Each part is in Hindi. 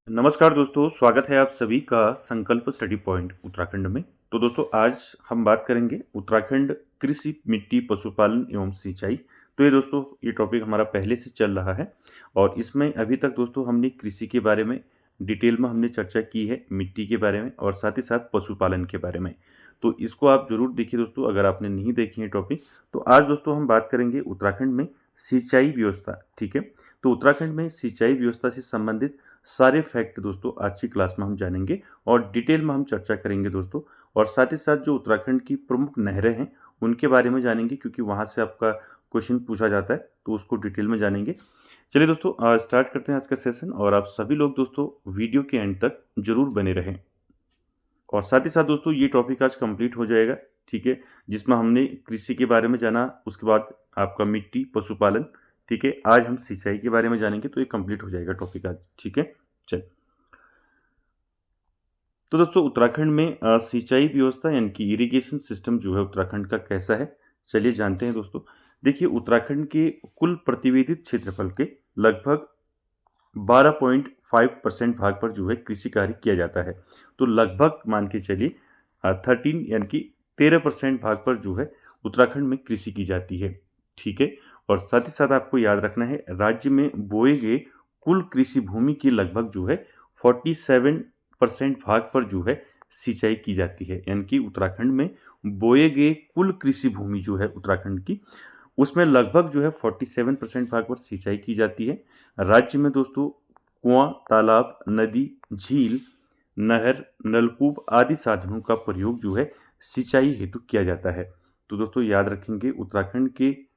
नमस्कार दोस्तों, स्वागत है आप सभी का संकल्प स्टडी पॉइंट उत्तराखंड में। तो दोस्तों आज हम बात करेंगे उत्तराखंड कृषि, मिट्टी, पशुपालन एवं सिंचाई। तो ये दोस्तों ये टॉपिक हमारा पहले से चल रहा है और इसमें अभी तक दोस्तों हमने कृषि के बारे में डिटेल में हमने चर्चा की है, मिट्टी के बारे में और साथ ही साथ पशुपालन के बारे में। तो इसको आप जरूर देखिए दोस्तों, अगर आपने नहीं देखी है टॉपिक। तो आज दोस्तों हम बात करेंगे उत्तराखंड में सिंचाई व्यवस्था। ठीक है, तो उत्तराखंड में सिंचाई व्यवस्था से संबंधित सारे फैक्ट दोस्तों आज की क्लास में हम जानेंगे और डिटेल में हम चर्चा करेंगे दोस्तों। और साथ ही साथ जो उत्तराखंड की प्रमुख नहरें हैं उनके बारे में जानेंगे, क्योंकि वहां से आपका क्वेश्चन पूछा जाता है, तो उसको डिटेल में जानेंगे। चलिए दोस्तों स्टार्ट करते हैं आज का सेशन और आप सभी लोग दोस्तों वीडियो के एंड तक जरूर बने रहें। और साथ ही साथ दोस्तों ये टॉपिक आज कंप्लीट हो जाएगा, ठीक है, जिसमें हमने कृषि के बारे में जाना, उसके बाद आपका मिट्टी, पशुपालन। ठीक है, आज हम सिंचाई के बारे में जानेंगे, तो ये कंप्लीट हो जाएगा टॉपिक आज। ठीक है, चल। तो दोस्तों उत्तराखंड में सिंचाई व्यवस्था यानी कि इरिगेशन सिस्टम जो है उत्तराखंड का कैसा है, चलिए जानते हैं दोस्तों। देखिए उत्तराखंड के कुल प्रतिवेदित क्षेत्रफल के लगभग 12.5% भाग पर जो है कृषि कार्य किया जाता है। तो लगभग मान के चलिए 13 यानी कि 13% भाग पर जो है उत्तराखंड में कृषि की जाती है। ठीक है, और साथ ही साथ आपको याद रखना है राज्य में बोए गए कुल कृषि भूमि की लगभग जो है 47% भाग पर जो है सिंचाई की जाती है। यानी कि उत्तराखंड में बोए गए कुल कृषि भूमि जो है उत्तराखंड की, उसमें लगभग जो है 47% भाग पर सिंचाई की जाती है। राज्य में दोस्तों कुआं, तालाब, नदी, झील, नहर, नलकूप आदि साधनों का प्रयोग जो है सिंचाई हेतु किया जाता है। तो दोस्तों याद रखेंगे उत्तराखंड के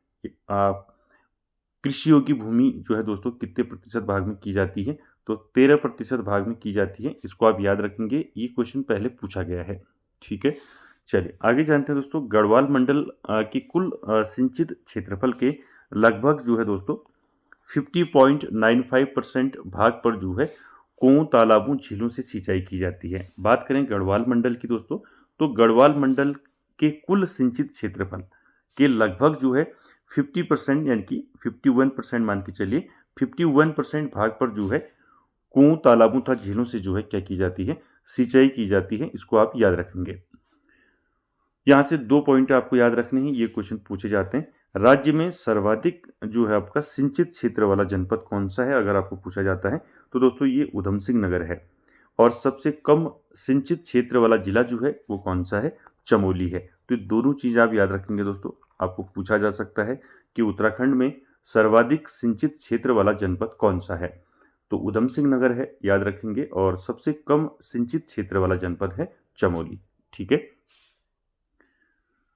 कृषि योग्य भूमि जो है दोस्तों कितने प्रतिशत भाग में की जाती है, तो 13% भाग में की जाती है। इसको आप याद रखेंगे, ये क्वेश्चन पहले पूछा गया है। ठीक है, चलिए आगे जानते हैं दोस्तों। गढ़वाल मंडल की कुल सिंचित क्षेत्रफल के लगभग जो है दोस्तों 50.95% भाग पर जो है कुओं, तालाबों, झीलों से सिंचाई की जाती है। बात करें गढ़वाल मंडल की दोस्तों, तो गढ़वाल मंडल के कुल सिंचित क्षेत्रफल के लगभग जो है 50% यानी कि 51% मान के चलिए 51% भाग पर जो है कुओं, तालाबों तथा झीलों से जो है क्या की जाती है, सिंचाई की जाती है। इसको आप याद रखेंगे। यहाँ से 2 पॉइंट आपको याद रखने हैं, ये क्वेश्चन पूछे जाते हैं। राज्य में सर्वाधिक जो है आपका सिंचित क्षेत्र वाला जनपद कौन सा है, अगर आपको पूछा जाता है तो दोस्तों ये उधम सिंह नगर है। और सबसे कम सिंचित क्षेत्र वाला जिला जो है वो कौन सा है, चमोली है। तो ये दोनों चीज आप याद रखेंगे दोस्तों। आपको पूछा जा सकता है कि उत्तराखंड में सर्वाधिक सिंचित क्षेत्र वाला जनपद कौन सा है, तो उधम सिंह नगर है, याद रखेंगे। और सबसे कम सिंचित क्षेत्र वाला जनपद है चमोली। ठीक है,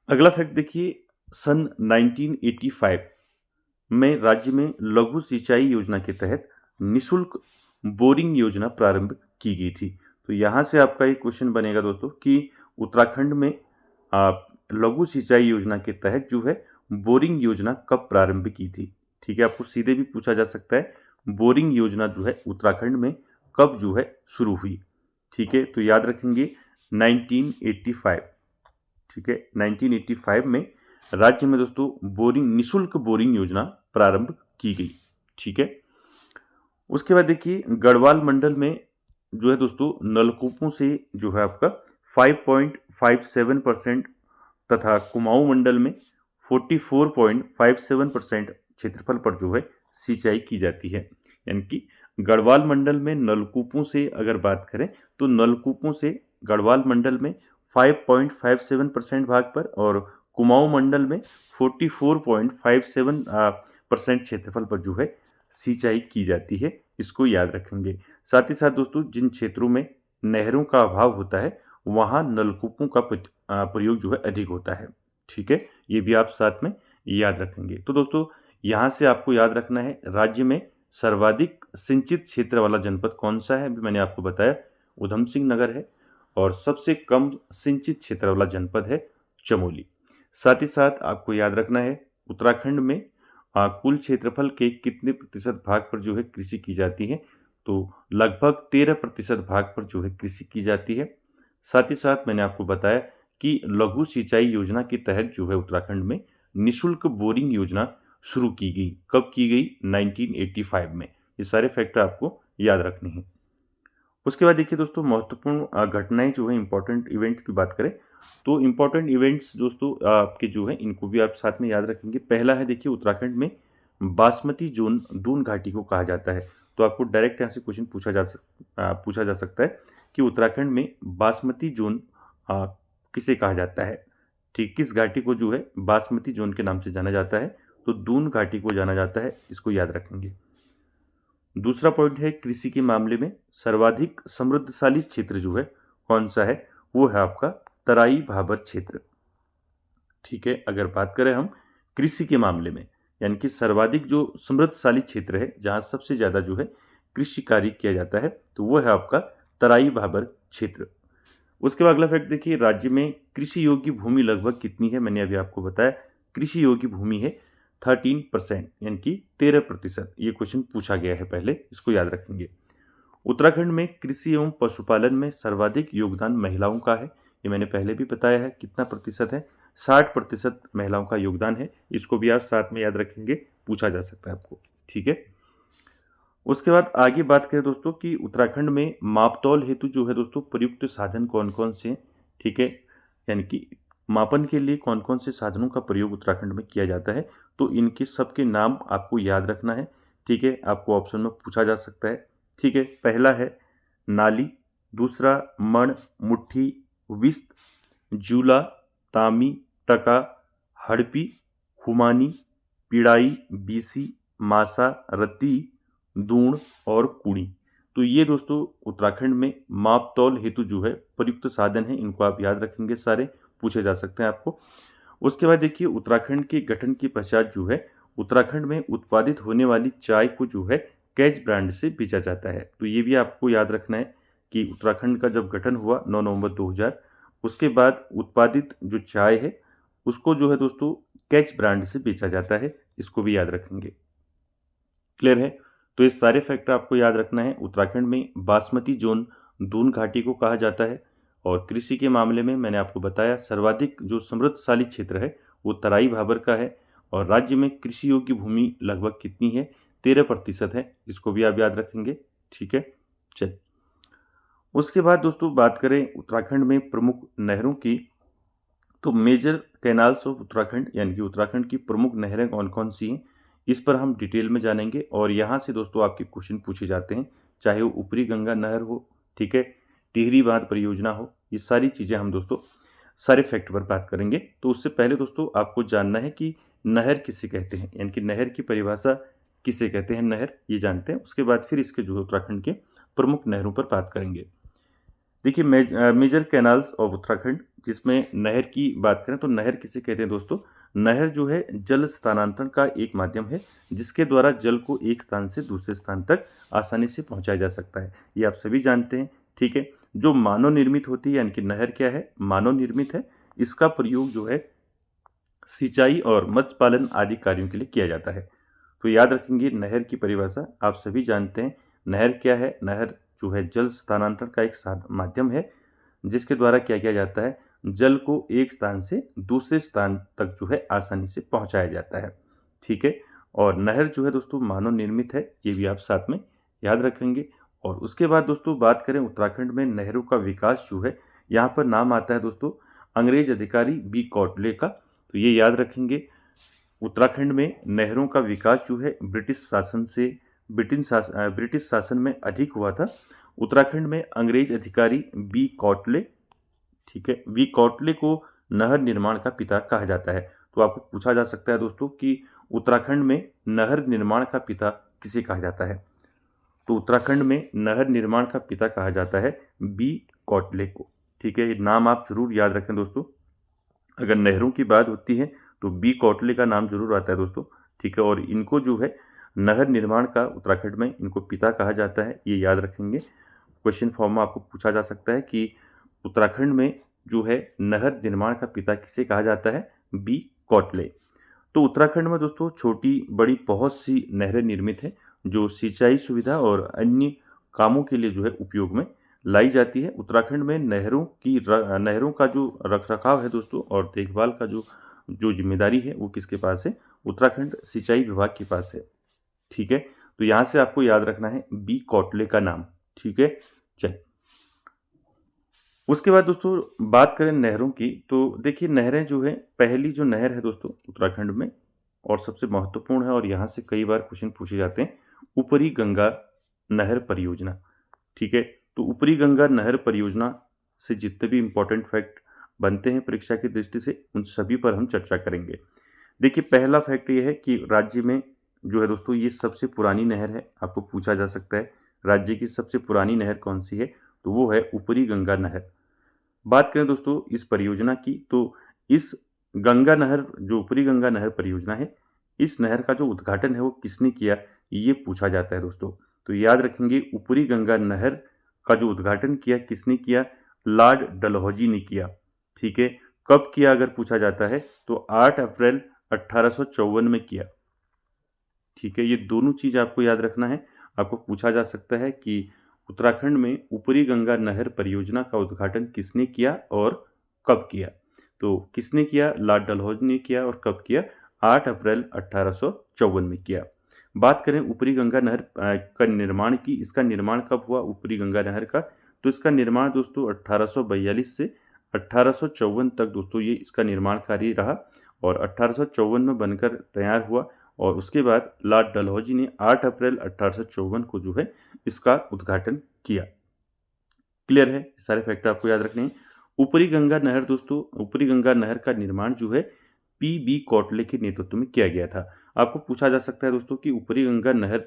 अगला फैक्ट देखिए। सन 1985 में राज्य में लघु सिंचाई योजना के तहत निशुल्क बोरिंग योजना प्रारंभ की गई थी। तो यहाँ से आपका एक क्वेश्चन बनेगा दोस्तों कि उत्तराखंड में लघु सिंचाई योजना के तहत जो है बोरिंग योजना कब प्रारंभ की थी। ठीक है, आपको सीधे भी पूछा जा सकता है बोरिंग योजना जो है उत्तराखंड में कब जो है शुरू हुई। ठीक है, तो याद रखेंगे 1985। ठीक है, 1985 में राज्य में दोस्तों बोरिंग, निशुल्क बोरिंग योजना प्रारंभ की गई। ठीक है, उसके बाद देखिए गढ़वाल मंडल में जो है दोस्तों नलकूपों से जो है आपका 5.57% तथा कुमाऊं मंडल में 44.57% क्षेत्रफल पर जो है सिंचाई की जाती है। यानी कि गढ़वाल मंडल में नलकूपों से अगर बात करें तो नलकूपों से गढ़वाल मंडल में 5.57% भाग पर और कुमाऊं मंडल में 44.57% क्षेत्रफल पर जो है सिंचाई की जाती है। इसको याद रखेंगे। साथ ही साथ दोस्तों जिन क्षेत्रों में नहरों का अभाव होता है वहां नलकूपों का प्रयोग जो है अधिक होता है। ठीक है, ये भी आप साथ में याद रखेंगे। तो दोस्तों यहां से आपको याद रखना है राज्य में सर्वाधिक सिंचित क्षेत्र वाला जनपद कौन सा है, अभी मैंने आपको बताया उधम सिंह नगर है। और सबसे कम सिंचित क्षेत्र वाला जनपद है चमोली। साथ ही साथ आपको याद रखना है उत्तराखंड में कुल क्षेत्रफल के कितने प्रतिशत भाग पर जो है कृषि की जाती है, तो लगभग 13% भाग पर जो है कृषि की जाती है। साथ ही साथ मैंने आपको बताया कि लघु सिंचाई योजना के तहत जो है उत्तराखंड में निशुल्क बोरिंग योजना शुरू की गई। कब की गई, 1985 में। ये सारे फैक्टर आपको याद रखने हैं। उसके बाद देखिए दोस्तों महत्वपूर्ण घटनाएं जो है इंपॉर्टेंट इवेंट्स की बात करें तो इंपॉर्टेंट इवेंट्स दोस्तों आपके जो है इनको भी आप साथ में याद रखेंगे। पहला है देखिए उत्तराखंड में बासमती जोन दून घाटी को कहा जाता है। तो आपको डायरेक्ट यहाँ से क्वेश्चन पूछा जा सकता है कि उत्तराखंड में बासमती जोन किसे कहा जाता है। ठीक, किस घाटी को जो है बासमती जोन के नाम से जाना जाता है, तो दून घाटी को जाना जाता है, इसको याद रखेंगे। दूसरा पॉइंट है कृषि के मामले में सर्वाधिक समृद्धशाली क्षेत्र जो है कौन सा है, वो है आपका तराई भाबर क्षेत्र। ठीक है, अगर बात करें हम कृषि के मामले में यानी कि सर्वाधिक जो समृद्धशाली क्षेत्र है जहाँ सबसे ज़्यादा जो है कृषि कार्य किया जाता है, तो वो है आपका तराई भाबर क्षेत्र। उसके बाद अगला फैक्ट देखिए, राज्य में कृषि योग्य भूमि लगभग कितनी है। मैंने अभी आपको बताया कृषि योग्य भूमि है 13% यानी कि 13%। ये क्वेश्चन पूछा गया है पहले, इसको याद रखेंगे। उत्तराखंड में कृषि एवं पशुपालन में सर्वाधिक योगदान महिलाओं का है। ये मैंने पहले भी बताया है, कितना प्रतिशत है, 60% महिलाओं का योगदान है। इसको भी आप साथ में याद रखेंगे, पूछा जा सकता है आपको। ठीक है, उसके बाद आगे बात करें दोस्तों कि उत्तराखंड में मापतौल हेतु जो है दोस्तों प्रयुक्त साधन कौन कौन से हैं। ठीक है, यानी कि मापन के लिए कौन कौन से साधनों का प्रयोग उत्तराखंड में किया जाता है, तो इनके सबके नाम आपको याद रखना है। ठीक है, आपको ऑप्शन में पूछा जा सकता है। ठीक है, पहला है नाली, दूसरा मण, मुट्ठी, विस्त, जूला, तामी, टका, हड़पी, खुमानी, पिड़ाई, बीसी, मासा, रत्ती, दूण और कुड़ी। तो ये दोस्तों उत्तराखंड में माप तौल हेतु जो है प्रयुक्त साधन है, इनको आप याद रखेंगे, सारे पूछे जा सकते हैं आपको। उसके बाद देखिए उत्तराखंड के गठन की पश्चात जो है उत्तराखंड में उत्पादित होने वाली चाय को जो है कैच ब्रांड से बेचा जाता है। तो ये भी आपको याद रखना है कि उत्तराखंड का जब गठन हुआ 9 नवंबर 2000, उसके बाद उत्पादित जो चाय है उसको जो है दोस्तों कैच ब्रांड से बेचा जाता है, इसको भी याद रखेंगे। क्लियर है, तो ये सारे फैक्टर आपको याद रखना है। उत्तराखंड में बासमती जोन दून घाटी को कहा जाता है और कृषि के मामले में मैंने आपको बताया सर्वाधिक जो समृद्धशाली क्षेत्र है वो तराई भाबर का है और राज्य में कृषि योग्य भूमि लगभग कितनी है, 13% है, इसको भी आप याद रखेंगे। ठीक है, चलिए उसके बाद दोस्तों बात करें उत्तराखंड में प्रमुख नहरों की, तो मेजर कैनाल्स ऑफ उत्तराखंड यानी कि उत्तराखंड की प्रमुख नहरें कौन कौन सी हैं, इस पर हम डिटेल में जानेंगे। और यहाँ से दोस्तों आपके क्वेश्चन पूछे जाते हैं, चाहे वो ऊपरी गंगा नहर हो, ठीक है, टिहरी बांध परियोजना हो, ये सारी चीज़ें हम दोस्तों सारे फैक्ट पर बात करेंगे। तो उससे पहले दोस्तों आपको जानना है कि नहर किसे कहते हैं, यानी कि नहर की परिभाषा किसे कहते हैं, नहर ये जानते हैं। उसके बाद फिर इसके जो उत्तराखंड के प्रमुख नहरों पर बात करेंगे। देखिए मेजर कैनाल्स ऑफ उत्तराखंड, जिसमें नहर की बात करें तो नहर किसे कहते हैं दोस्तों, नहर जो है जल स्थानांतरण का एक माध्यम है जिसके द्वारा जल को एक स्थान से दूसरे स्थान तक आसानी से पहुंचाया जा सकता है, ये आप सभी जानते हैं। ठीक है, जो मानव निर्मित होती है यानी कि नहर क्या है, मानव निर्मित है, इसका प्रयोग जो है सिंचाई और मत्स्य पालन आदि कार्यों के लिए किया जाता है। तो याद रखेंगे नहर की परिभाषा आप सभी जानते हैं। नहर क्या है, नहर जो है जल स्थानांतरण का एक माध्यम है जिसके द्वारा क्या किया जाता है, जल को एक स्थान से दूसरे स्थान तक जो है आसानी से पहुंचाया जाता है। ठीक है, और नहर जो है दोस्तों मानव निर्मित है, ये भी आप साथ में याद रखेंगे। और उसके बाद दोस्तों बात करें उत्तराखंड में नहरों का विकास जो है, यहाँ पर नाम आता है दोस्तों अंग्रेज अधिकारी बी कॉटले का, तो ये याद रखेंगे। उत्तराखंड में नहरों का विकास जो है ब्रिटिश शासन में अधिक हुआ था। उत्तराखंड में अंग्रेज अधिकारी बी कॉटले, ठीक है, वी कॉटले को नहर निर्माण का पिता कहा जाता है। तो आपको पूछा जा सकता है दोस्तों कि उत्तराखंड में नहर निर्माण का पिता किसे कहा जाता है, तो उत्तराखंड में नहर निर्माण का पिता कहा जाता है बी कॉटले को। ठीक है, ये नाम आप जरूर याद रखें दोस्तों, अगर नहरों की बात होती है तो बी कॉटले का नाम जरूर आता है दोस्तों। ठीक है, और इनको जो है नहर निर्माण का उत्तराखंड में इनको पिता कहा जाता है, ये याद रखेंगे। क्वेश्चन फॉर्म में आपको पूछा जा सकता है कि उत्तराखंड में जो है नहर निर्माण का पिता किसे कहा जाता है, बी कॉटले। तो उत्तराखंड में दोस्तों छोटी बड़ी बहुत सी नहरें निर्मित हैं जो सिंचाई सुविधा और अन्य कामों के लिए जो है उपयोग में लाई जाती है। उत्तराखंड में नहरों का जो रखरखाव है दोस्तों और देखभाल का जो जो जिम्मेदारी है वो किसके पास है, उत्तराखंड सिंचाई विभाग के पास है। ठीक है, तो यहाँ से आपको याद रखना है बी कॉटले का नाम। ठीक है, चलिए, उसके बाद दोस्तों बात करें नहरों की, तो देखिए नहरें जो है, पहली जो नहर है दोस्तों उत्तराखंड में और सबसे महत्वपूर्ण है और यहाँ से कई बार क्वेश्चन पूछे जाते हैं, ऊपरी गंगा नहर परियोजना। ठीक है, तो ऊपरी गंगा नहर परियोजना से जितने भी इंपॉर्टेंट फैक्ट बनते हैं परीक्षा की दृष्टि से, उन सभी पर हम चर्चा करेंगे। देखिए पहला फैक्ट ये है कि राज्य में जो है दोस्तों ये सबसे पुरानी नहर है। आपको पूछा जा सकता है राज्य की सबसे पुरानी नहर कौन सी है, तो वो है ऊपरी गंगा नहर। बात करें दोस्तों इस परियोजना की, तो इस गंगा नहर जो ऊपरी गंगा नहर परियोजना है, इस नहर का जो उद्घाटन है वो किसने किया, ये पूछा जाता है दोस्तों। तो याद रखेंगे ऊपरी गंगा नहर का जो उद्घाटन किया किसने किया, लॉर्ड डलहौजी ने किया। ठीक है, कब किया अगर पूछा जाता है तो 8 अप्रैल 1854 में किया। ठीक है, ये दोनों चीज आपको याद रखना है। आपको पूछा जा सकता है कि उत्तराखंड में ऊपरी गंगा नहर परियोजना का उद्घाटन किसने किया और कब किया। तो किसने किया, लॉर्ड डलहौजी ने किया, और कब किया, 8 अप्रैल 1854 में किया। बात करें ऊपरी गंगा नहर का निर्माण की, इसका निर्माण कब हुआ ऊपरी गंगा नहर का, तो इसका निर्माण दोस्तों 1842 से 1854 तक दोस्तों ये इसका निर्माण कार्य रहा और 1854 में बनकर तैयार हुआ और उसके बाद लॉर्ड डलहौजी ने 8 अप्रैल 1854 को जो है इसका उद्घाटन किया। क्लियर है, सारे फैक्टर आपको याद रखने हैं। ऊपरी गंगा नहर दोस्तों, ऊपरी गंगा नहर का निर्माण जो है पी.बी. कोटले के नेतृत्व में किया गया था। आपको पूछा जा सकता है दोस्तों कि ऊपरी गंगा नहर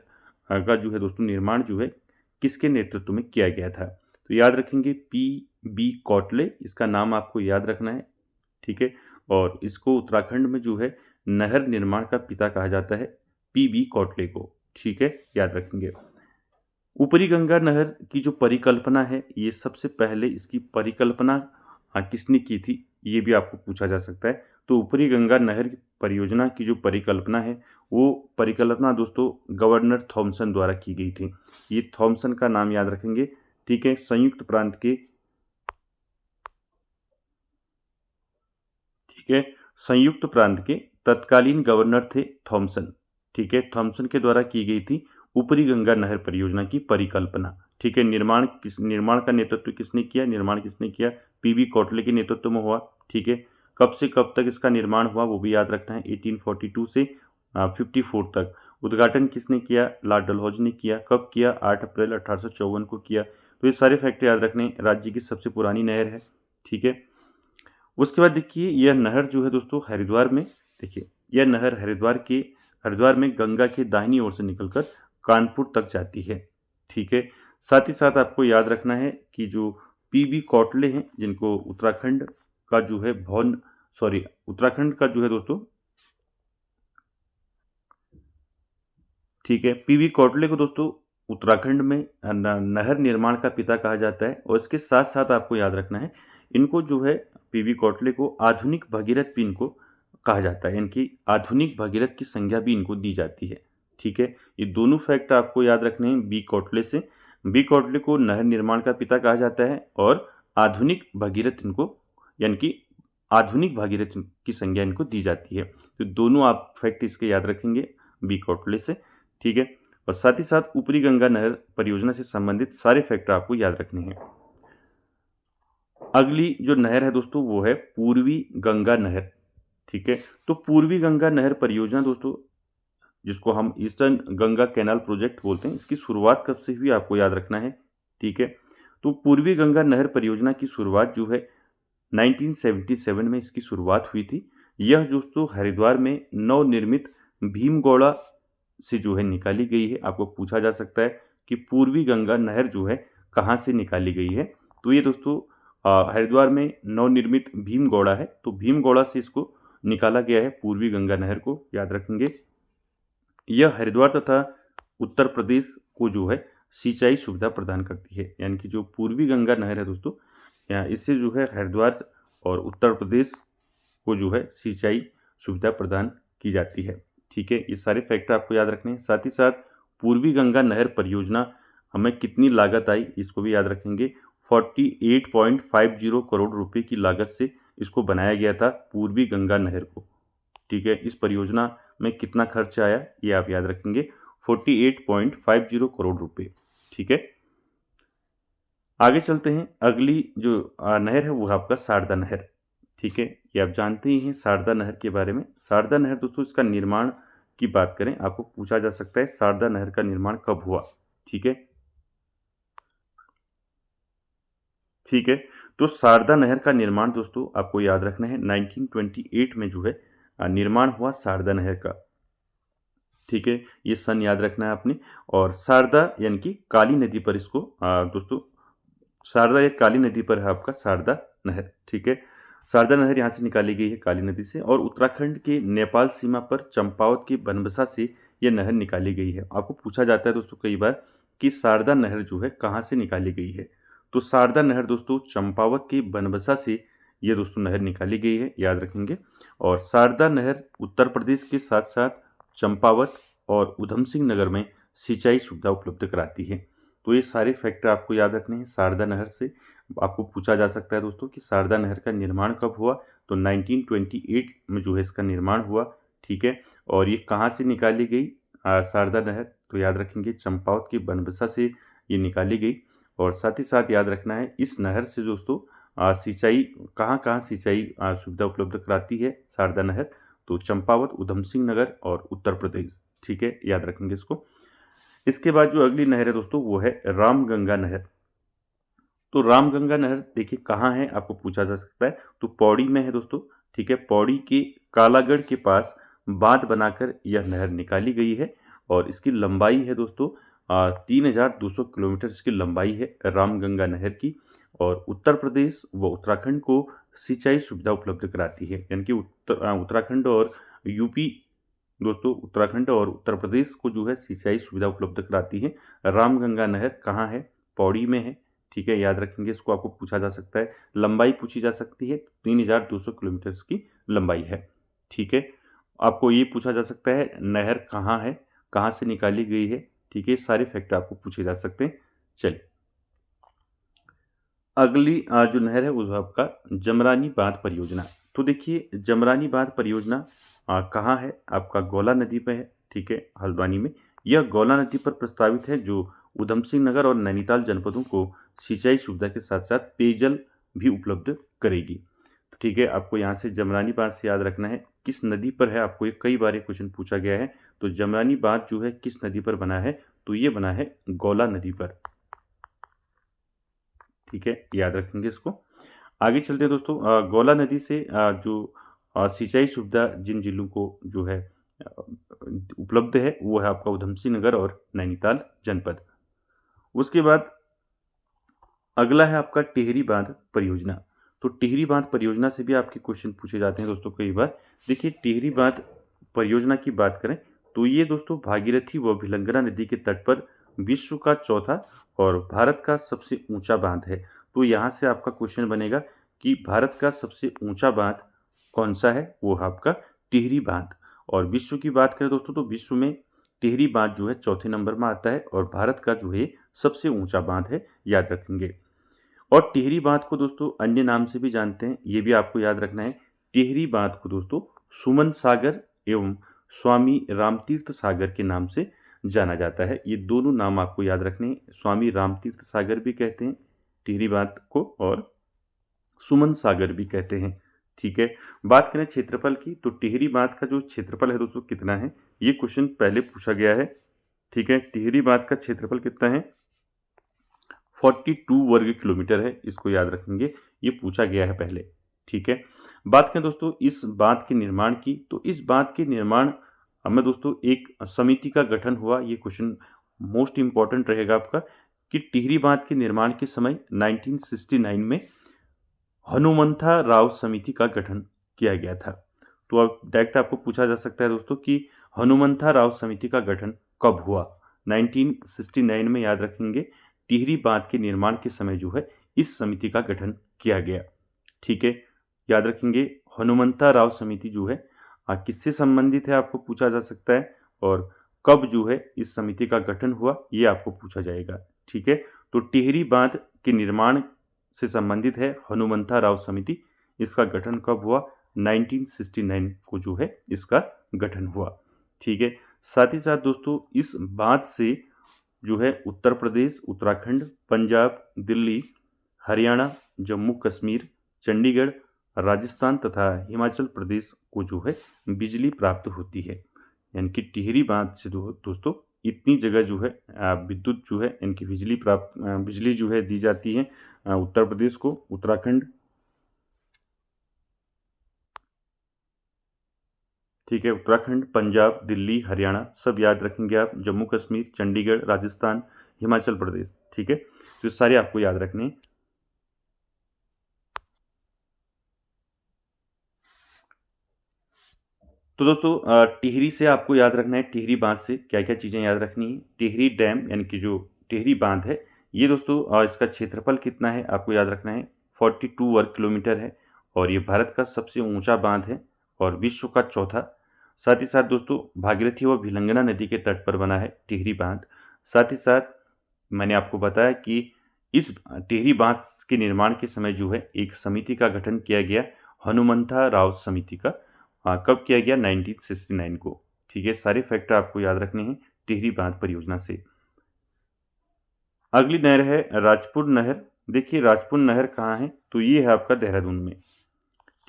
का जो है दोस्तों निर्माण जो है किसके नेतृत्व में किया गया था, तो याद रखेंगे पी.बी. कोटले, इसका नाम आपको याद रखना है। ठीक है, और इसको उत्तराखंड में जो है नहर निर्माण का पिता कहा जाता है, पी.बी. कोटले को। ठीक है, याद रखेंगे। ऊपरी गंगा नहर की जो परिकल्पना है, ये सबसे पहले इसकी परिकल्पना किसने की थी, ये भी आपको पूछा जा सकता है। तो ऊपरी गंगा नहर की परियोजना की जो परिकल्पना है, वो परिकल्पना दोस्तों गवर्नर थॉमसन द्वारा की गई थी। ये थॉमसन का नाम याद रखेंगे। ठीक है, संयुक्त प्रांत के, ठीक है, संयुक्त प्रांत के तत्कालीन गवर्नर थे थॉमसन। ठीक है, थॉमसन के द्वारा की गई थी ऊपरी गंगा नहर परियोजना की परिकल्पना। ठीक है, निर्माण का नेतृत्व किसने किया, निर्माण किसने किया, पी.बी. कोटले के नेतृत्व में हुआ। ठीक है, कब से कब तक इसका निर्माण हुआ वो भी याद रखना है, 1842 से 54 तक। उद्घाटन किसने किया, लॉर्ड डलहौजी ने किया। कब किया, 8 अप्रैल 1854 को किया। तो ये सारे फैक्ट याद रखने, राज्य की सबसे पुरानी नहर है। ठीक है, उसके बाद देखिए यह नहर जो है दोस्तों हरिद्वार में, देखिए यह नहर हरिद्वार में गंगा के दाहिनी ओर से निकलकर कानपुर तक जाती है। ठीक है, साथ ही साथ आपको याद रखना है कि जो पी.बी. कोटले हैं, जिनको उत्तराखंड का जो है उत्तराखंड का जो है दोस्तों, ठीक है, पी.बी. कोटले को दोस्तों उत्तराखंड में नहर निर्माण का पिता कहा जाता है और इसके साथ साथ आपको याद रखना है, इनको जो है पी.बी. कोटले को आधुनिक भगीरथ भी इनको कहा जाता है, इनकी आधुनिक भगीरथ की संज्ञा भी इनको दी जाती है। ठीक है, ये दोनों फैक्ट आपको याद रखने हैं बी कोटले से। बी कोटले को नहर निर्माण का पिता कहा जाता है और आधुनिक भगीरथ इनको, यानी कि आधुनिक भगीरथ की संज्ञा इनको दी जाती है। तो दोनों आप फैक्ट इसके याद रखेंगे बी कोटले से। ठीक है, और साथ ही साथ ऊपरी गंगा नहर परियोजना से संबंधित सारे फैक्टर आपको याद रखने हैं। अगली जो नहर है दोस्तों वो है पूर्वी गंगा नहर। ठीक है, तो पूर्वी गंगा नहर परियोजना दोस्तों, जिसको हम ईस्टर्न गंगा कैनाल प्रोजेक्ट बोलते हैं, इसकी शुरुआत कब से हुई आपको याद रखना है। ठीक है, तो पूर्वी गंगा नहर परियोजना की शुरुआत जो है 1977 में इसकी शुरुआत हुई थी। यह दोस्तों हरिद्वार में नवनिर्मित भीमगौड़ा से जो है निकाली गई है। आपको पूछा जा सकता है कि पूर्वी गंगा नहर जो है कहाँ से निकाली गई है, तो ये दोस्तों हरिद्वार में नवनिर्मित भीमगौड़ा है, तो भीमगौड़ा से इसको निकाला गया है पूर्वी गंगा नहर को, याद रखेंगे। यह हरिद्वार तथा उत्तर प्रदेश को जो है सिंचाई सुविधा प्रदान करती है, यानी कि जो पूर्वी गंगा नहर है दोस्तों, इससे जो है हरिद्वार और उत्तर प्रदेश को जो है सिंचाई सुविधा प्रदान की जाती है। ठीक है, ये सारे फैक्टर आपको याद रखने हैं। साथ ही साथ पूर्वी गंगा नहर परियोजना हमें कितनी लागत आई, इसको भी याद रखेंगे। 48.50 करोड़ रुपए की लागत से इसको बनाया गया था पूर्वी गंगा नहर को। ठीक है, इस परियोजना में कितना खर्च आया ये आप याद रखेंगे, 48.50 करोड़ रुपए। ठीक है, आगे चलते हैं, अगली जो नहर है वो है आपका शारदा नहर। ठीक है, ये आप जानते ही हैं शारदा नहर के बारे में। शारदा नहर दोस्तों, इसका निर्माण की बात करें, आपको पूछा जा सकता है शारदा नहर का निर्माण कब हुआ। ठीक है, ठीक है। तो शारदा नहर का निर्माण दोस्तों आपको याद रखना है 1928 में जो है निर्माण हुआ शारदा नहर का। ठीक है, ये सन याद रखना है आपने। और शारदा यानी कि काली नदी पर इसको दोस्तों, शारदा एक काली नदी पर है आपका शारदा नहर। ठीक है, शारदा नहर यहाँ से निकाली गई है काली नदी से, और उत्तराखंड के नेपाल सीमा पर चंपावत के बनबसा से यह नहर निकाली गई है। आपको पूछा जाता है दोस्तों कई बार कि शारदा नहर जो है कहाँ से निकाली गई है। तो शारदा नहर दोस्तों चंपावत के बनबसा से ये दोस्तों नहर निकाली गई है, याद रखेंगे। और शारदा नहर उत्तर प्रदेश के साथ साथ चंपावत और उधम सिंह नगर में सिंचाई सुविधा उपलब्ध कराती है। तो ये सारे फैक्टर आपको याद रखने हैं शारदा नहर से। आपको पूछा जा सकता है दोस्तों कि शारदा नहर का निर्माण कब हुआ, तो 1928 में जो है इसका निर्माण हुआ। ठीक है, और ये कहाँ से निकाली गई शारदा नहर, तो याद रखेंगे चंपावत के बनबसा से ये निकाली गई। और साथ ही साथ याद रखना है इस नहर से दोस्तों सिंचाई कहाँ कहाँ सिंचाई सुविधा उपलब्ध कराती है शारदा नहर, तो चंपावत, उधम सिंह नगर और उत्तर प्रदेश। ठीक है, याद रखेंगे इसको। इसके बाद जो अगली नहर है दोस्तों वो है रामगंगा नहर। तो रामगंगा नहर देखिए कहाँ है, आपको पूछा जा सकता है, तो पौड़ी में है दोस्तों। ठीक है, पौड़ी के कालागढ़ के पास बांध बनाकर यह नहर निकाली गई है, और इसकी लंबाई है दोस्तों 3200 किलोमीटर इसकी लंबाई है रामगंगा नहर की। और उत्तर प्रदेश व उत्तराखंड को सिंचाई सुविधा उपलब्ध कराती है, यानी कि उत्तराखंड और यूपी दोस्तों, उत्तराखंड और उत्तर प्रदेश को जो है सिंचाई सुविधा उपलब्ध कराती है। रामगंगा नहर कहाँ है, पौड़ी में है। ठीक है, याद रखेंगे इसको, आपको पूछा जा सकता है। लंबाई पूछी जा सकती है, 3200 किलोमीटर की लंबाई है। ठीक है, आपको ये पूछा जा सकता है नहर कहाँ है, कहाँ से निकाली गई है। ठीक है, सारे फैक्टर आपको पूछे जा सकते हैं। चलिए, अगली जो नहर है वो जो आपका जमरानी बांध परियोजना। तो देखिए जमरानी बांध परियोजना कहाँ है, आपका गौला नदी पे है। ठीक है, हल्द्वानी में। यह गौला नदी पर प्रस्तावित है, जो उधम सिंह नगर और नैनीताल जनपदों को सिंचाई सुविधा के साथ साथ पेयजल भी उपलब्ध करेगी। तो ठीक है, आपको यहाँ से जमरानी बांध से याद रखना है किस नदी पर है, आपको ये कई बार ये क्वेश्चन पूछा गया है। तो जमरानी बांध जो है किस नदी पर बना है, तो ये बना है गौला नदी पर। ठीक है, याद रखेंगे इसको। आगे चलते हैं दोस्तों, गौला नदी से जो सिंचाई सुविधा जिन जिलों को जो है अ, उपलब्ध है वो है आपका उधम सिंह नगर और नैनीताल जनपद। उसके बाद अगला है आपका टिहरी बांध परियोजना। तो टिहरी बांध परियोजना से भी आपके क्वेश्चन पूछे जाते हैं दोस्तों कई बार। देखिए टिहरी बांध परियोजना की बात करें तो ये दोस्तों भागीरथी व भिलंगना नदी के तट पर विश्व का चौथा और भारत का सबसे ऊंचा बांध है। तो यहाँ से आपका क्वेश्चन बनेगा कि भारत का सबसे ऊंचा बांध कौन सा है, वो है आपका टिहरी बांध। और विश्व की बात करें दोस्तों तो विश्व में टिहरी बांध जो है चौथे नंबर में आता है, और भारत का जो है सबसे ऊंचा बांध है, याद रखेंगे। और टिहरी बांध को दोस्तों अन्य नाम से भी जानते हैं, ये भी आपको याद रखना है। टिहरी बांध को दोस्तों सुमन सागर एवं स्वामी रामतीर्थ सागर के नाम से जाना जाता है। ये दोनों नाम आपको याद रखने हैं, स्वामी रामतीर्थ सागर भी कहते हैं टिहरी बांध को, और सुमन सागर भी कहते हैं। ठीक है, बात करें क्षेत्रफल की तो टिहरी बांध का जो क्षेत्रफल है दोस्तों कितना है, ये क्वेश्चन पहले पूछा गया है। ठीक है, टिहरी बांध का क्षेत्रफल कितना है, 42 वर्ग किलोमीटर है, इसको याद रखेंगे, ये पूछा गया है पहले। ठीक है, बात करें दोस्तों इस बांध के निर्माण की, तो इस बांध के निर्माण में दोस्तों एक समिति का गठन हुआ। ये क्वेश्चन मोस्ट इंपॉर्टेंट रहेगा आपका कि टिहरी बांध के निर्माण के समय 1969 में हनुमंथा राव समिति का गठन किया गया था। तो अब डायरेक्ट आपको पूछा जा सकता है दोस्तों कि हनुमंथा राव समिति का गठन कब हुआ, 1969 में, याद रखेंगे। टिहरी बांध के निर्माण के समय जो है इस समिति का गठन किया गया। ठीक है, याद रखेंगे हनुमंथा राव समिति जो है किससे संबंधित है, आपको पूछा जा सकता है, और कब जो है इस समिति का गठन हुआ ये आपको पूछा जाएगा। ठीक है, तो टिहरी बांध के निर्माण से संबंधित है हनुमंथा राव समिति, इसका गठन कब हुआ, 1969 को जो है इसका गठन हुआ। ठीक है, साथ ही साथ दोस्तों इस बांध से जो है उत्तर प्रदेश, उत्तराखंड, पंजाब, दिल्ली, हरियाणा, जम्मू कश्मीर, चंडीगढ़, राजस्थान तथा हिमाचल प्रदेश को जो है बिजली प्राप्त होती है। यानी कि टिहरी बांध से दोस्तों इतनी जगह जो है विद्युत जो है इनकी बिजली जो है दी जाती है उत्तर प्रदेश को, उत्तराखंड, ठीक है, उत्तराखंड, पंजाब, दिल्ली, हरियाणा सब याद रखेंगे आप, जम्मू कश्मीर, चंडीगढ़, राजस्थान, हिमाचल प्रदेश, ठीक है, तो सारे आपको याद रखने हैं। तो दोस्तों टिहरी से आपको याद रखना है, टिहरी बांध से क्या क्या चीज़ें याद रखनी है। टिहरी डैम यानी कि जो टिहरी बांध है ये दोस्तों इसका क्षेत्रफल कितना है आपको याद रखना है, 42 वर्ग किलोमीटर है और ये भारत का सबसे ऊंचा बांध है और विश्व का चौथा। साथ ही साथ दोस्तों भागीरथी व भिलंगना नदी के तट पर बना है टिहरी बांध। साथ ही साथ मैंने आपको बताया कि इस टिहरी बांध के निर्माण के समय जो है एक समिति का गठन किया गया, हनुमंथा राव समिति का। कब किया गया, 1969 को, ठीक है। सारे फैक्टर आपको याद रखने हैं टिहरी बांध परियोजना से। अगली नहर है राजपुर नहर। देखिए राजपुर नहर कहाँ है, तो ये है आपका देहरादून में,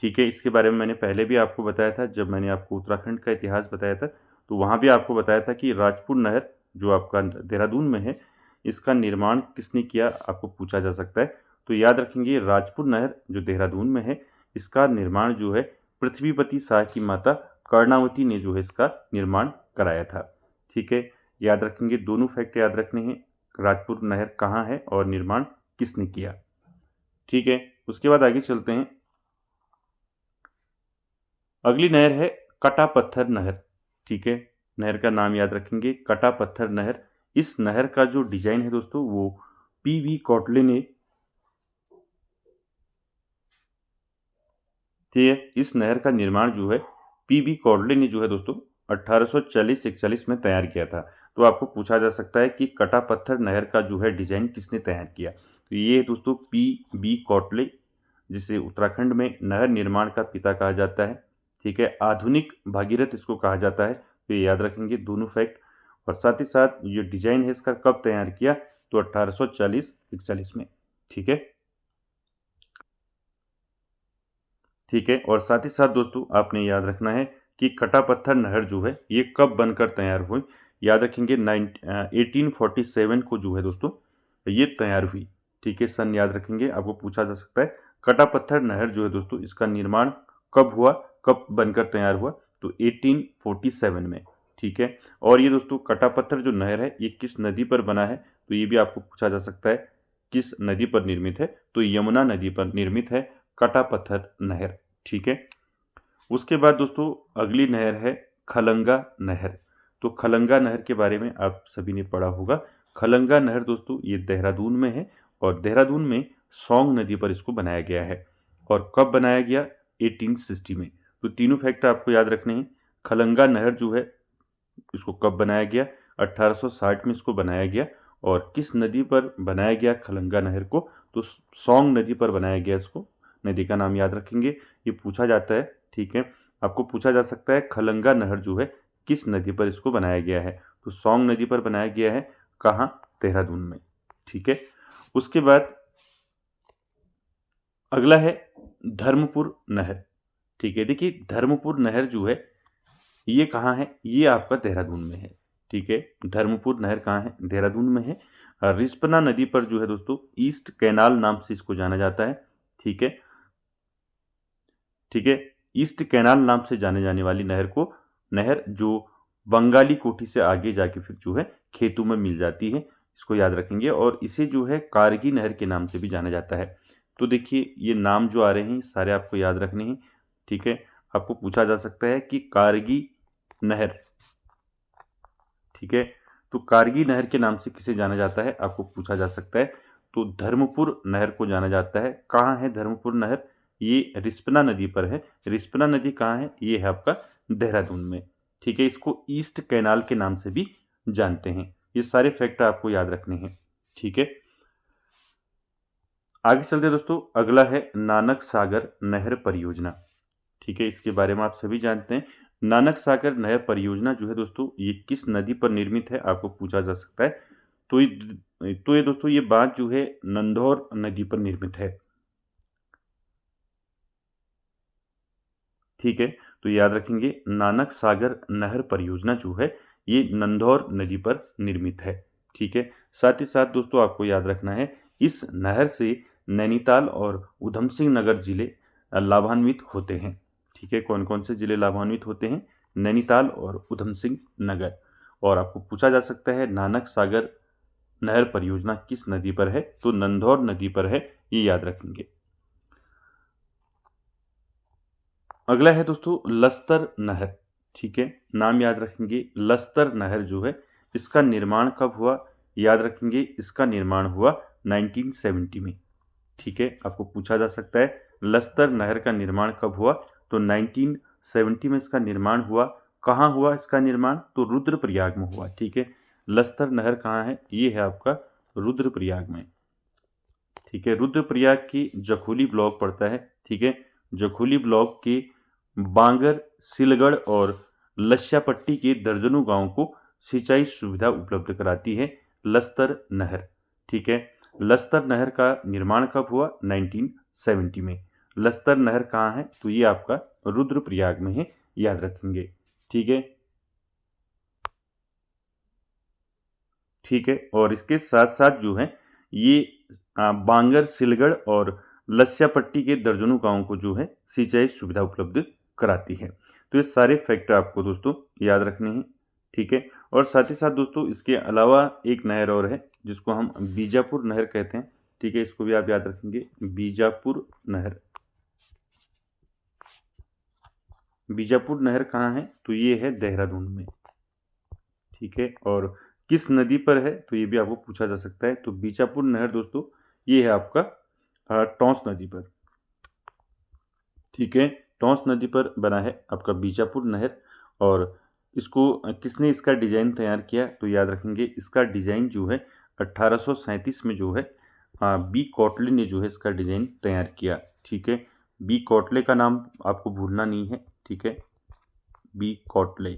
ठीक है। इसके बारे में मैंने पहले भी आपको बताया था, जब मैंने आपको उत्तराखंड का इतिहास बताया था तो वहाँ भी आपको बताया था कि राजपुर नहर जो आपका देहरादून में है इसका निर्माण किसने किया आपको पूछा जा सकता है। तो याद रखेंगे राजपुर नहर जो देहरादून में है इसका निर्माण जो है पृथ्वीपति शाह की माता कर्णावती ने जो है इसका निर्माण कराया था, ठीक है। याद रखेंगे, दोनों फैक्ट याद रखने हैं, राजपुर नहर कहाँ है और निर्माण किसने किया, ठीक है। उसके बाद आगे चलते हैं। अगली नहर है कटा पत्थर नहर, ठीक है। नहर का नाम याद रखेंगे कटा पत्थर नहर। इस नहर का जो डिजाइन है दोस्तों वो पीवी कौटले ने, ठीक है, इस नहर का निर्माण जो है पीवी कौटले ने जो है दोस्तों 1840-41 में तैयार किया था। तो आपको पूछा जा सकता है कि कटा पत्थर नहर का जो है डिजाइन किसने तैयार किया, तो ये है दोस्तों पीवी कौटले, जिसे उत्तराखंड में नहर निर्माण का पिता कहा जाता है, ठीक है। आधुनिक भागीरथ इसको कहा जाता है, तो ये याद रखेंगे दोनों फैक्ट। और साथ ही साथ जो डिजाइन है इसका कब तैयार किया, तो 1840-41 में, ठीक है, ठीक है। और साथ ही साथ दोस्तों आपने याद रखना है कि कटा पत्थर नहर जो है ये कब बनकर तैयार हुई, याद रखेंगे 1847 को जो है दोस्तों ये तैयार हुई, ठीक है। सन याद रखेंगे, आपको पूछा जा सकता है कटा पत्थर नहर जो है दोस्तों इसका निर्माण कब हुआ, कब बनकर तैयार हुआ, तो 1847 में, ठीक है। और ये दोस्तों कटा पत्थर जो नहर है ये किस नदी पर बना है, तो ये भी आपको पूछा जा सकता है किस नदी पर निर्मित है, तो यमुना नदी पर निर्मित है कटा पत्थर नहर, ठीक है। उसके बाद दोस्तों अगली नहर है खलंगा नहर। तो खलंगा नहर के बारे में आप सभी ने पढ़ा होगा। खलंगा नहर दोस्तों ये देहरादून में है और देहरादून में सौंग नदी पर इसको बनाया गया है। और कब बनाया गया, 1860 में। तो तीनों फैक्ट आपको याद रखने हैं। खलंगा नहर जो है इसको कब बनाया गया, 1860 में इसको बनाया गया। और किस नदी पर बनाया गया खलंगा नहर को, तो सौंग नदी पर बनाया गया। इसको नदी का नाम याद रखेंगे, ये पूछा जाता है, ठीक है। आपको पूछा जा सकता है खलंगा नहर जो है किस नदी पर इसको बनाया गया है, तो सौंग नदी पर बनाया गया है, कहाँ, देहरादून में, ठीक है। उसके बाद अगला है धर्मपुर नहर, ठीक है। देखिए धर्मपुर नहर जो है ये कहाँ है, ये आपका देहरादून में है, ठीक है। धर्मपुर नहर कहाँ है, देहरादून में है। रिस्पना नदी पर जो है दोस्तों ईस्ट कैनाल नाम से इसको जाना जाता है, ठीक है, ठीक है। ईस्ट कैनाल नाम से जाने जाने वाली नहर जो बंगाली कोठी से आगे जाके फिर जो है खेतों में मिल जाती है, इसको याद रखेंगे। और इसे जो है कारगी नहर के नाम से भी जाना जाता है। तो देखिए ये नाम जो आ रहे हैं सारे आपको याद रखने हैं, ठीक है। आपको पूछा जा सकता है कि कारगी नहर, ठीक है, तो कारगी नहर के नाम से किसे जाना जाता है आपको पूछा जा सकता है, तो धर्मपुर नहर को जाना जाता है। कहाँ है धर्मपुर नहर, ये रिस्पना नदी पर है। रिस्पना नदी कहाँ है, ये है आपका देहरादून में, ठीक है। इसको ईस्ट कैनाल के नाम से भी जानते हैं। ये सारे फैक्ट आपको याद रखने हैं, ठीक है। आगे चलते दोस्तों, अगला है नानक सागर नहर परियोजना, ठीक है। इसके बारे में आप सभी जानते हैं। नानक सागर नहर परियोजना जो है दोस्तों ये किस नदी पर निर्मित है आपको पूछा जा सकता है, तो ये दोस्तों ये बांध जो है नंधौर नदी पर निर्मित है। ठीक है, तो याद रखेंगे नानक सागर नहर परियोजना जो है ये नंधौर नदी पर निर्मित है। ठीक है, साथ ही साथ दोस्तों आपको याद रखना है इस नहर से नैनीताल और उधम सिंह नगर जिले लाभान्वित होते हैं। ठीक है, कौन कौन से जिले लाभान्वित होते हैं? नैनीताल और उधम सिंह नगर। और आपको पूछा जा सकता है नानक सागर नहर परियोजना किस नदी पर है? तो नंधौर नदी पर है, ये याद रखेंगे। अगला है दोस्तों लस्तर नहर। ठीक है, नाम याद रखेंगे। लस्तर नहर जो है इसका निर्माण कब हुआ? याद रखेंगे इसका निर्माण हुआ 1970 में। ठीक है, आपको पूछा जा सकता है लस्तर नहर का निर्माण कब हुआ? तो 1970 में इसका निर्माण हुआ। कहाँ हुआ इसका निर्माण? तो रुद्रप्रयाग में हुआ। ठीक है, लस्तर नहर कहाँ है? ये है आपका रुद्रप्रयाग में। ठीक है, रुद्रप्रयाग की जखोली ब्लॉक पड़ता है। ठीक है, जखोली ब्लॉक के बांगर, सिलगढ़ और लस्यापट्टी के दर्जनों गांवों को सिंचाई सुविधा उपलब्ध कराती है लस्तर नहर। ठीक है, लस्तर नहर का निर्माण कब हुआ? 1970 में। लस्तर नहर कहाँ है? तो ये आपका रुद्रप्रयाग में है, याद रखेंगे। ठीक है, ठीक है, और इसके साथ साथ जो है ये बांगर, सिलगढ़ और लस्यापट्टी के दर्जनों गांवों को जो है सिंचाई सुविधा उपलब्ध कराती है। तो ये सारे फैक्टर आपको दोस्तों याद रखने हैं। ठीक है, और साथ ही साथ दोस्तों इसके अलावा एक नहर और है जिसको हम बीजापुर नहर कहते हैं। ठीक है, इसको भी आप याद रखेंगे, बीजापुर नहर। बीजापुर नहर कहाँ है? तो ये है देहरादून में। ठीक है, और किस नदी पर है? तो ये भी आपको पूछा जा सकता है। तो बीजापुर नहर दोस्तों ये है आपका टॉन्स नदी पर। ठीक है, टॉन्स नदी पर बना है आपका बीजापुर नहर। और इसको किसने इसका डिजाइन तैयार किया? तो याद रखेंगे इसका डिजाइन जो है 1837 में जो है बी कॉटले ने जो है इसका डिजाइन तैयार किया। ठीक है, बी कॉटले का नाम आपको भूलना नहीं है। ठीक है, बी कॉटले।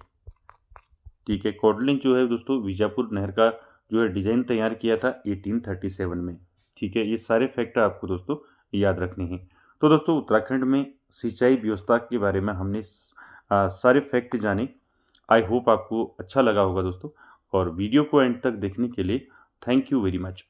ठीक है, कॉटले जो है दोस्तों बीजापुर नहर का जो है डिजाइन तैयार किया था 1837 में। ठीक है, ये सारे फैक्ट आपको दोस्तों याद रखने हैं। तो दोस्तों उत्तराखंड में सिंचाई व्यवस्था के बारे में हमने सारे फैक्ट जाने। आई होप आपको अच्छा लगा होगा दोस्तों, और वीडियो को एंड तक देखने के लिए थैंक यू वेरी मच।